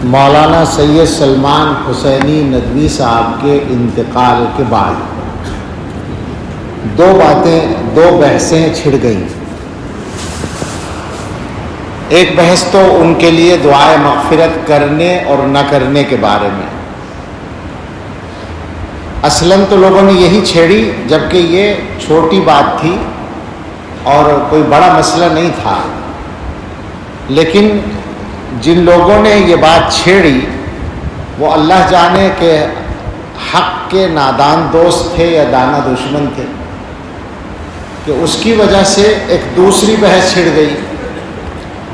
مولانا سید سلمان حسینی ندوی صاحب کے انتقال کے بعد دو بحثیں چھڑ گئیں۔ ایک بحث تو ان کے لیے دعائے مغفرت کرنے اور نہ کرنے کے بارے میں۔ اصلاً تو لوگوں نے یہی چھیڑی جبکہ یہ چھوٹی بات تھی اور کوئی بڑا مسئلہ نہیں تھا، لیکن جن لوگوں نے یہ بات چھیڑی وہ اللہ جانے کہ حق کے نادان دوست تھے یا دانا دشمن تھے، کہ اس کی وجہ سے ایک دوسری بحث چھڑ گئی،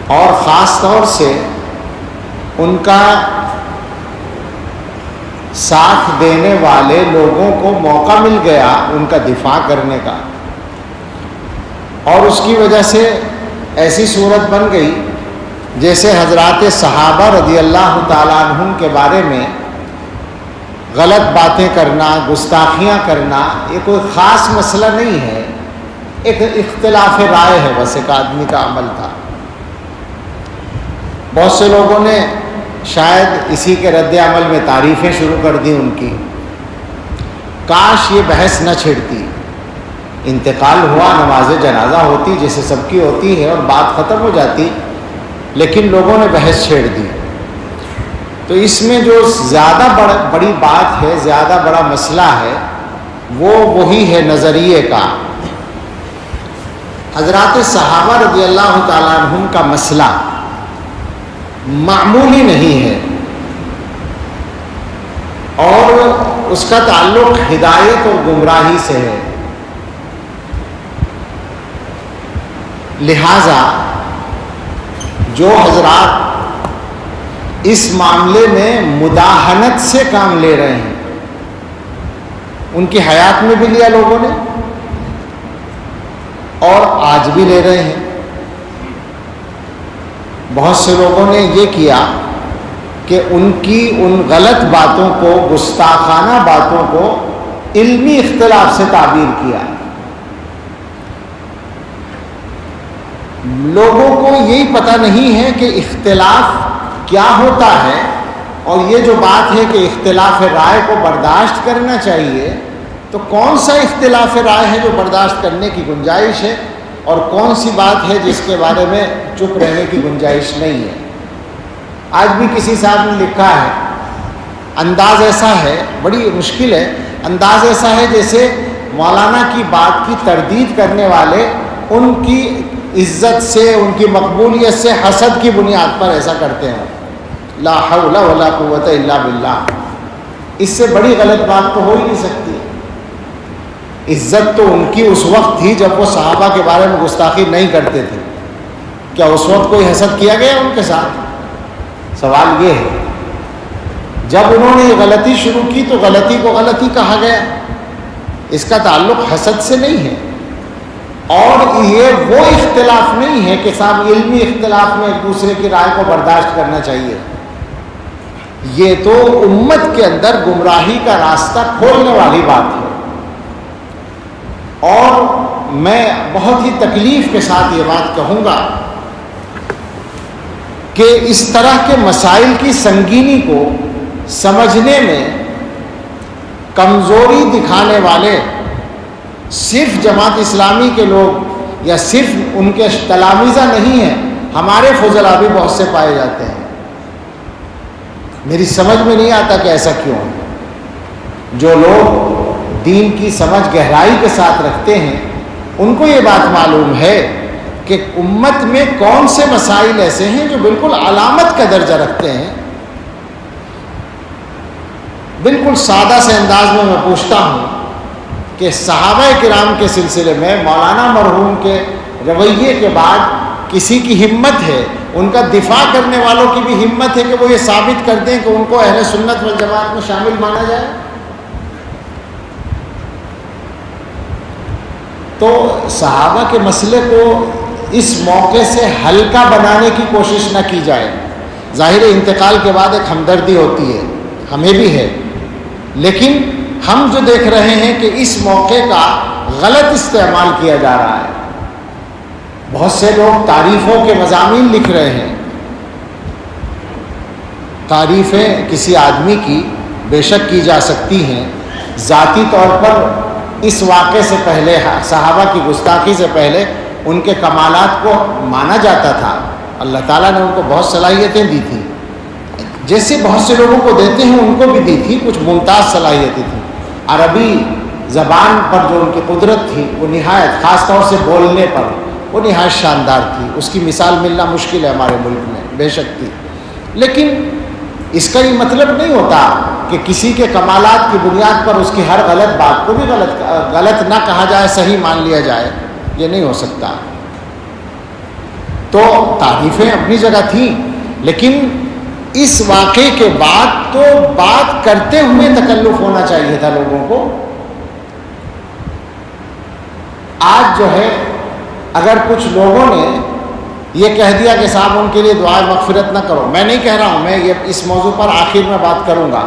اور خاص طور سے ان کا ساتھ دینے والے لوگوں کو موقع مل گیا ان کا دفاع کرنے کا، اور اس کی وجہ سے ایسی صورت بن گئی جیسے حضرات صحابہ رضی اللہ تعالیٰ عنہم کے بارے میں غلط باتیں کرنا، گستاخیاں کرنا یہ کوئی خاص مسئلہ نہیں ہے، ایک اختلاف رائے ہے، بس ایک آدمی کا عمل تھا۔ بہت سے لوگوں نے شاید اسی کے رد عمل میں تعریفیں شروع کر دی ان کی، کاش یہ بحث نہ چھڑتی، انتقال ہوا، نماز جنازہ ہوتی جیسے سب کی ہوتی ہے اور بات ختم ہو جاتی، لیکن لوگوں نے بحث چھیڑ دی۔ تو اس میں جو زیادہ بڑی بات ہے، زیادہ بڑا مسئلہ ہے، وہ وہی ہے نظریے کا۔ حضرات صحابہ رضی اللہ تعالیٰ عنہم کا مسئلہ معمولی نہیں ہے، اور اس کا تعلق ہدایت اور گمراہی سے ہے، لہذا جو حضرات اس معاملے میں مداہنت سے کام لے رہے ہیں، ان کی حیات میں بھی لیا لوگوں نے اور آج بھی لے رہے ہیں۔ بہت سے لوگوں نے یہ کیا کہ ان کی ان غلط باتوں کو، گستاخانہ باتوں کو علمی اختلاف سے تعبیر کیا۔ لوگوں کو یہی پتہ نہیں ہے کہ اختلاف کیا ہوتا ہے، اور یہ جو بات ہے کہ اختلاف رائے کو برداشت کرنا چاہیے، تو کون سا اختلاف رائے ہے جو برداشت کرنے کی گنجائش ہے، اور کون سی بات ہے جس کے بارے میں چپ رہنے کی گنجائش نہیں ہے۔ آج بھی کسی صاحب نے لکھا ہے، انداز ایسا ہے، بڑی مشکل ہے، انداز ایسا ہے جیسے مولانا کی بات کی تردید کرنے والے ان کی عزت سے، ان کی مقبولیت سے حسد کی بنیاد پر ایسا کرتے ہیں۔ لا حول ولا قوت الا باللہ، اس سے بڑی غلط بات تو ہو ہی نہیں سکتی۔ عزت تو ان کی اس وقت تھی جب وہ صحابہ کے بارے میں گستاخی نہیں کرتے تھے، کیا اس وقت کوئی حسد کیا گیا ان کے ساتھ؟ سوال یہ ہے، جب انہوں نے یہ غلطی شروع کی تو غلطی کو غلطی کہا گیا، اس کا تعلق حسد سے نہیں ہے، اور یہ وہ اختلاف نہیں ہے کہ صاحب علمی اختلاف میں ایک دوسرے کی رائے کو برداشت کرنا چاہیے، یہ تو امت کے اندر گمراہی کا راستہ کھولنے والی بات ہے۔ اور میں بہت ہی تکلیف کے ساتھ یہ بات کہوں گا کہ اس طرح کے مسائل کی سنگینی کو سمجھنے میں کمزوری دکھانے والے صرف جماعت اسلامی کے لوگ یا صرف ان کے تلامذہ نہیں ہیں، ہمارے فضلاء بھی بہت سے پائے جاتے ہیں۔ میری سمجھ میں نہیں آتا کہ ایسا کیوں ہے۔ جو لوگ دین کی سمجھ گہرائی کے ساتھ رکھتے ہیں ان کو یہ بات معلوم ہے کہ امت میں کون سے مسائل ایسے ہیں جو بالکل علامت کا درجہ رکھتے ہیں۔ بالکل سادہ سے انداز میں پوچھتا ہوں کہ صحابہ کرام کے سلسلے میں مولانا مرحوم کے رویے کے بعد کسی کی ہمت ہے، ان کا دفاع کرنے والوں کی بھی ہمت ہے کہ وہ یہ ثابت کر دیں کہ ان کو اہل سنت والجماعت میں شامل مانا جائے؟ تو صحابہ کے مسئلے کو اس موقع سے ہلکا بنانے کی کوشش نہ کی جائے۔ ظاہر انتقال کے بعد ایک ہمدردی ہوتی ہے، ہمیں بھی ہے، لیکن ہم جو دیکھ رہے ہیں کہ اس موقع کا غلط استعمال کیا جا رہا ہے۔ بہت سے لوگ تعریفوں کے مضامین لکھ رہے ہیں، تعریفیں کسی آدمی کی بے شک کی جا سکتی ہیں. ذاتی طور پر اس واقعے سے پہلے، صحابہ کی گستاخی سے پہلے، ان کے کمالات کو مانا جاتا تھا. اللہ تعالیٰ نے ان کو بہت صلاحیتیں دی تھیں، جیسے بہت سے لوگوں کو دیتے ہیں ان کو بھی دی تھی. کچھ ممتاز صلاحیتیں تھیں. عربی زبان پر جو ان کی قدرت تھی وہ نہایت، خاص طور سے بولنے پر وہ نہایت شاندار تھی. اس کی مثال ملنا مشکل ہے ہمارے ملک میں، بے شک تھی. لیکن اس کا یہ مطلب نہیں ہوتا کہ کسی کے کمالات کی بنیاد پر اس کی ہر غلط بات کو بھی غلط نہ کہا جائے، صحیح مان لیا جائے. یہ نہیں ہو سکتا. تو تعریفیں اپنی جگہ تھیں، لیکن اس واقعے کے بعد تو بات کرتے ہوئے تکلف ہونا چاہیے تھا لوگوں کو. آج جو ہے اگر کچھ لوگوں نے یہ کہہ دیا کہ صاحب ان کے لیے دعائے مغفرت نہ کرو، میں نہیں کہہ رہا ہوں، میں یہ اس موضوع پر آخر میں بات کروں گا.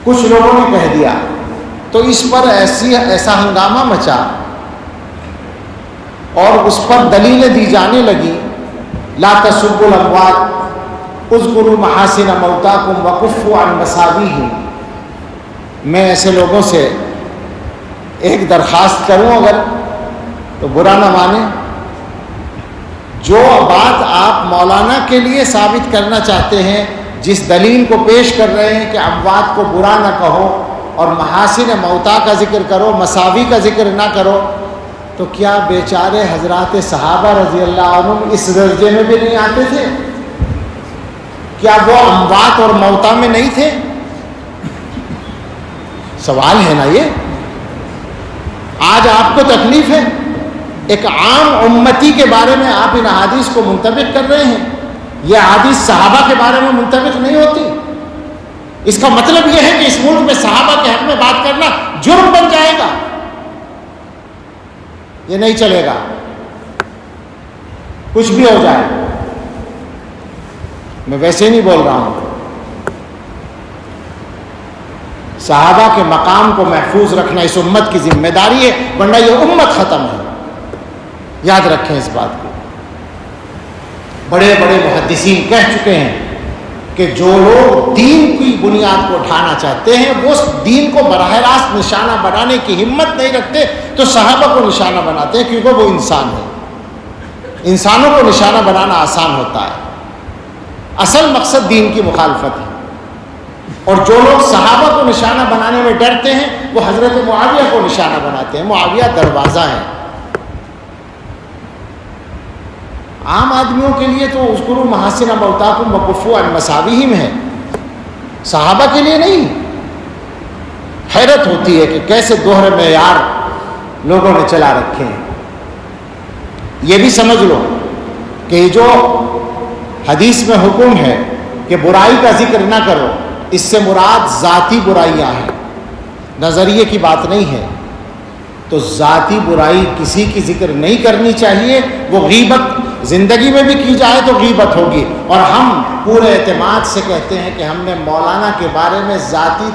کچھ لوگوں نے کہہ دیا تو اس پر ایسا ہنگامہ مچا اور اس پر دلیلیں دی جانے لگی. لا تسبوا الاموات اذکروا محاسن موتاکم وکفوا عن مساویہم. میں ایسے لوگوں سے ایک درخواست کروں اگر تو برا نہ مانیں. جو بات آپ مولانا کے لیے ثابت کرنا چاہتے ہیں، جس دلیل کو پیش کر رہے ہیں کہ اموات کو برا نہ کہو اور محاسن موتا کا ذکر کرو، مساوی کا ذکر نہ کرو، تو کیا بیچارے حضرات صحابہ رضی اللہ عنہم اس درجے میں بھی نہیں آتے تھے؟ کیا وہ اموات اور موتا میں نہیں تھے؟ سوال ہے نا یہ. آج آپ کو تکلیف ہے، ایک عام امتی کے بارے میں آپ ان احادیث کو منطبق کر رہے ہیں. یہ احادیث صحابہ کے بارے میں منطبق نہیں ہوتی. اس کا مطلب یہ ہے کہ اس ملک میں صحابہ کے حق میں بات کرنا جرم بن جائے گا. یہ نہیں چلے گا، کچھ بھی ہو جائے. میں ویسے نہیں بول رہا ہوں. صحابہ کے مقام کو محفوظ رکھنا اس امت کی ذمہ داری ہے، ورنہ یہ امت ختم ہے. یاد رکھیں اس بات کو. بڑے بڑے محدثین کہہ چکے ہیں کہ جو لوگ دین کی بنیاد کو اٹھانا چاہتے ہیں وہ اس دین کو براہ راست نشانہ بنانے کی ہمت نہیں رکھتے، تو صحابہ کو نشانہ بناتے ہیں، کیونکہ وہ انسان ہیں. انسانوں کو نشانہ بنانا آسان ہوتا ہے. اصل مقصد دین کی مخالفت ہے. اور جو لوگ صحابہ کو نشانہ بنانے میں ڈرتے ہیں وہ حضرت معاویہ کو نشانہ بناتے ہیں. معاویہ دروازہ ہے. عام آدمیوں کے لیے تو اذکروا محاسن موتاکم وکفوا عن مساویہم ہے، صحابہ کے لیے نہیں. حیرت ہوتی ہے کہ کیسے دوہرے معیار لوگوں نے چلا رکھے ہیں. یہ بھی سمجھ لو کہ یہ جو حدیث میں حکم ہے کہ برائی کا ذکر نہ کرو، اس سے مراد ذاتی برائیاں ہیں، نظریے کی بات نہیں ہے. تو ذاتی برائی کسی کی ذکر نہیں کرنی چاہیے. وہ غیبت زندگی میں بھی کی جائے تو غیبت ہوگی. اور ہم پورے اعتماد سے کہتے ہیں کہ ہم نے مولانا کے بارے میں، ذاتی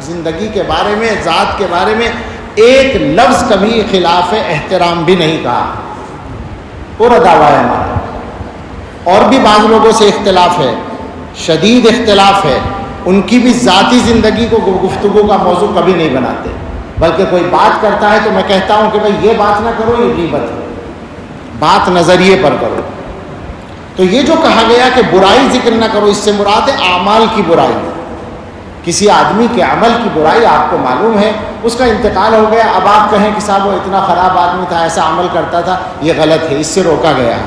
زندگی کے بارے میں، ذات کے بارے میں ایک لفظ کبھی خلاف احترام بھی نہیں کہا. پورا دعویٰ ہے ہمارا. اور بھی بعض لوگوں سے اختلاف ہے، شدید اختلاف ہے. ان کی بھی ذاتی زندگی کو گفتگو کا موضوع کبھی نہیں بناتے، بلکہ کوئی بات کرتا ہے تو میں کہتا ہوں کہ بھائی یہ بات نہ کرو، یہ غیبت ہے، بات نظریے پر کرو. تو یہ جو کہا گیا کہ برائی ذکر نہ کرو، اس سے مراد ہے اعمال کی برائی. کسی آدمی کے عمل کی برائی آپ کو معلوم ہے، اس کا انتقال ہو گیا، اب آپ کہیں کہ صاحب وہ اتنا خراب آدمی تھا، ایسا عمل کرتا تھا، یہ غلط ہے، اس سے روکا گیا ہے.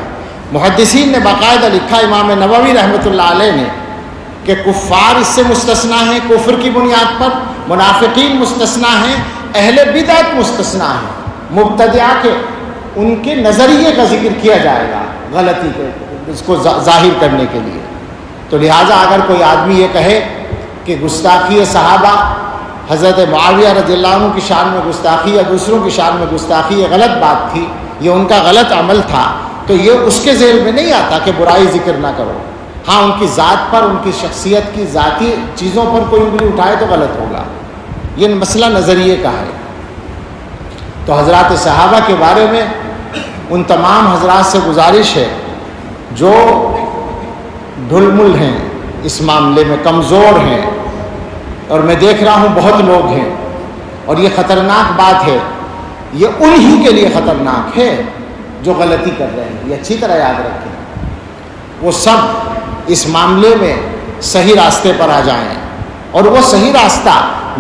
محدثین نے باقاعدہ لکھا، امام نووی رحمۃ اللہ علیہ نے، کہ کفار اس سے مستثنا ہیں کفر کی بنیاد پر، منافقین مستثنا ہیں، اہل بدعت مستثنا ہیں، مبتدعہ کے ان کے نظریے کا ذکر کیا جائے گا غلطی کو، اس کو ظاہر کرنے کے لیے. تو لہٰذا اگر کوئی آدمی یہ کہے کہ گستاخی صحابہ، حضرت معاویہ رضی اللہ عنہ کی شان میں گستاخی یا دوسروں کی شان میں گستاخی، یہ غلط بات تھی، یہ ان کا غلط عمل تھا، تو یہ اس کے ذیل میں نہیں آتا کہ برائی ذکر نہ کرو. ہاں ان کی ذات پر، ان کی شخصیت کی ذاتی چیزوں پر کوئی انگلی اٹھائے تو غلط ہوگا. یہ مسئلہ نظریے کا ہے. تو حضرات صحابہ کے بارے میں ان تمام حضرات سے گزارش ہے جو ڈھل مل ہیں اس معاملے میں کمزور ہیں، اور میں دیکھ رہا ہوں بہت لوگ ہیں، اور یہ خطرناک بات ہے، یہ انہی کے لیے خطرناک ہے جو غلطی کر رہے ہیں۔ یہ اچھی طرح یاد رکھیں، وہ سب اس معاملے میں صحیح راستے پر آ جائیں، اور وہ صحیح راستہ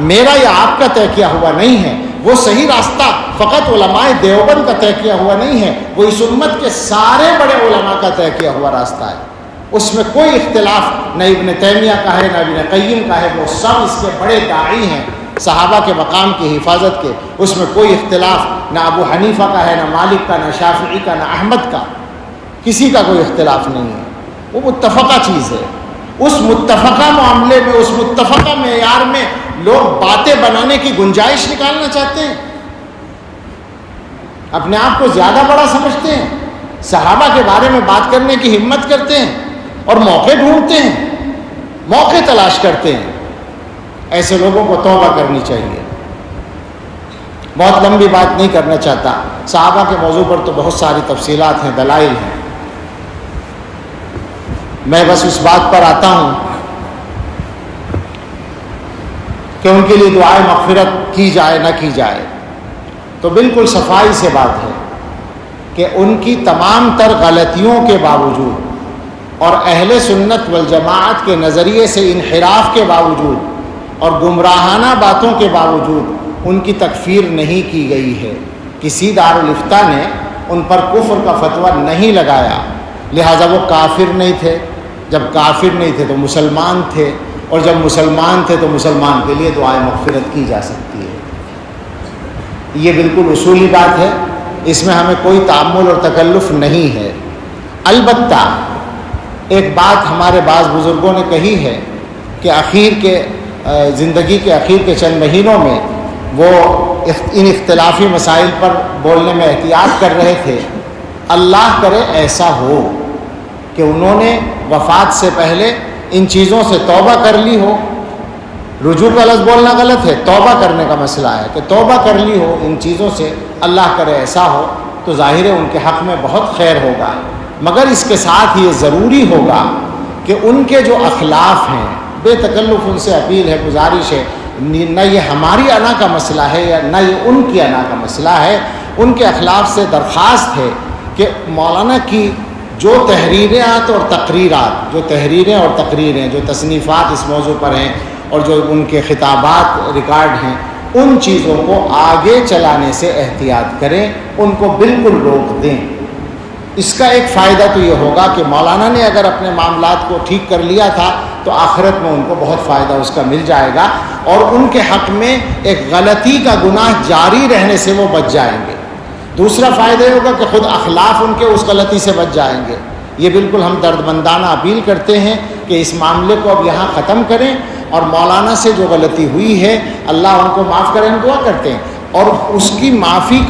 میرا یا آپ کا طے کیا ہوا نہیں ہے، وہ صحیح راستہ فقط علماء دیوبند کا طے کیا ہوا نہیں ہے، وہ اس امت کے سارے بڑے علماء کا طے کیا ہوا راستہ ہے۔ اس میں کوئی اختلاف نہ ابن تیمیہ کا ہے نہ ابن قیم کا ہے، وہ سب اس کے بڑے داعی ہیں صحابہ کے مقام کی حفاظت کے۔ اس میں کوئی اختلاف نہ ابو حنیفہ کا ہے، نہ مالک کا، نہ شافعی کا، نہ احمد کا، کسی کا کوئی اختلاف نہیں ہے، وہ متفقہ چیز ہے۔ اس متفقہ معاملے میں، اس متفقہ معیار میں لوگ باتیں بنانے کی گنجائش نکالنا چاہتے ہیں، اپنے آپ کو زیادہ بڑا سمجھتے ہیں، صحابہ کے بارے میں بات کرنے کی ہمت کرتے ہیں، اور موقع ڈھونڈتے ہیں، موقع تلاش کرتے ہیں۔ ایسے لوگوں کو توبہ کرنی چاہیے۔ بہت لمبی بات نہیں کرنا چاہتا، صحابہ کے موضوع پر تو بہت ساری تفصیلات ہیں، دلائل ہیں، میں بس اس بات پر آتا ہوں کہ ان کے لیے دعائے مغفرت کی جائے نہ کی جائے، تو بالکل صفائی سے بات ہے کہ ان کی تمام تر غلطیوں کے باوجود اور اہل سنت والجماعت کے نظریے سے انحراف کے باوجود اور گمراہانہ باتوں کے باوجود ان کی تکفیر نہیں کی گئی ہے۔ کسی دارالافتاء نے ان پر کفر کا فتویٰ نہیں لگایا، لہٰذا وہ کافر نہیں تھے۔ جب کافر نہیں تھے تو مسلمان تھے، اور جب مسلمان تھے تو مسلمان کے لیے دعائے مغفرت کی جا سکتی ہے۔ یہ بالکل اصولی بات ہے، اس میں ہمیں کوئی تعمل اور تکلف نہیں ہے۔ البتہ ایک بات ہمارے بعض بزرگوں نے کہی ہے کہ زندگی کے اخیر کے چند مہینوں میں وہ ان اختلافی مسائل پر بولنے میں احتیاط کر رہے تھے۔ اللہ کرے ایسا ہو کہ انہوں نے وفات سے پہلے ان چیزوں سے توبہ کر لی ہو۔ رجوع کا لفظ بولنا غلط ہے، توبہ کرنے کا مسئلہ ہے کہ توبہ کر لی ہو ان چیزوں سے، اللہ کرے ایسا ہو، تو ظاہر ہے ان کے حق میں بہت خیر ہوگا۔ مگر اس کے ساتھ یہ ضروری ہوگا کہ ان کے جو اخلاف ہیں، بے تکلف ان سے اپیل ہے، گزارش ہے، نہ یہ ہماری انا کا مسئلہ ہے یا نہ یہ ان کی انا کا مسئلہ ہے، ان کے اخلاف سے درخواست ہے کہ مولانا کی جو تحریرات اور تقریرات، جو تصنیفات اس موضوع پر ہیں اور جو ان کے خطابات ریکارڈ ہیں، ان چیزوں کو آگے چلانے سے احتیاط کریں، ان کو بالکل روک دیں۔ اس کا ایک فائدہ تو یہ ہوگا کہ مولانا نے اگر اپنے معاملات کو ٹھیک کر لیا تھا تو آخرت میں ان کو بہت فائدہ اس کا مل جائے گا، اور ان کے حق میں ایک غلطی کا گناہ جاری رہنے سے وہ بچ جائیں گے۔ دوسرا فائدہ یہ ہوگا کہ خود اخلاف ان کے اس غلطی سے بچ جائیں گے۔ یہ بالکل ہم دردمندانہ اپیل کرتے ہیں کہ اس معاملے کو اب یہاں ختم کریں، اور مولانا سے جو غلطی ہوئی ہے اللہ ان کو معاف کریں، ہم دعا کرتے ہیں، اور اس کی معافی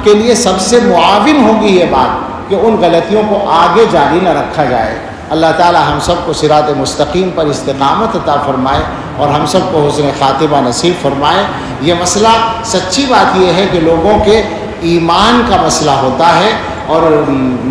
کے لیے سب سے معاون ہوگی یہ بات کہ ان غلطیوں کو آگے جاری نہ رکھا جائے۔ اللہ تعالی ہم سب کو صراط مستقیم پر استقامت عطا فرمائے، اور ہم سب کو حسن خاتمہ نصیب فرمائے۔ یہ مسئلہ، سچی بات یہ ہے کہ لوگوں کے ایمان کا مسئلہ ہوتا ہے اور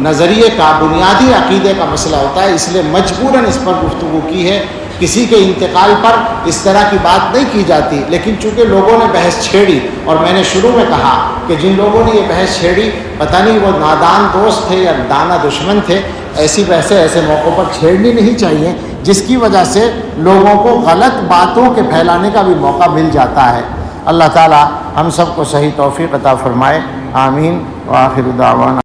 نظریے کا، بنیادی عقیدے کا مسئلہ ہوتا ہے، اس لیے مجبوراً اس پر گفتگو کی ہے۔ کسی کے انتقال پر اس طرح کی بات نہیں کی جاتی، لیکن چونکہ لوگوں نے بحث چھیڑی، اور میں نے شروع میں کہا کہ جن لوگوں نے یہ بحث چھیڑی پتہ نہیں وہ نادان دوست تھے یا دانا دشمن تھے، ایسی بحثیں ایسے موقعوں پر چھیڑنی نہیں چاہیے، جس کی وجہ سے لوگوں کو غلط باتوں کے پھیلانے کا بھی موقع مل جاتا ہے۔ اللہ تعالی ہم سب کو صحیح توفیق عطا فرمائے، آمین۔ وآخر دعوانا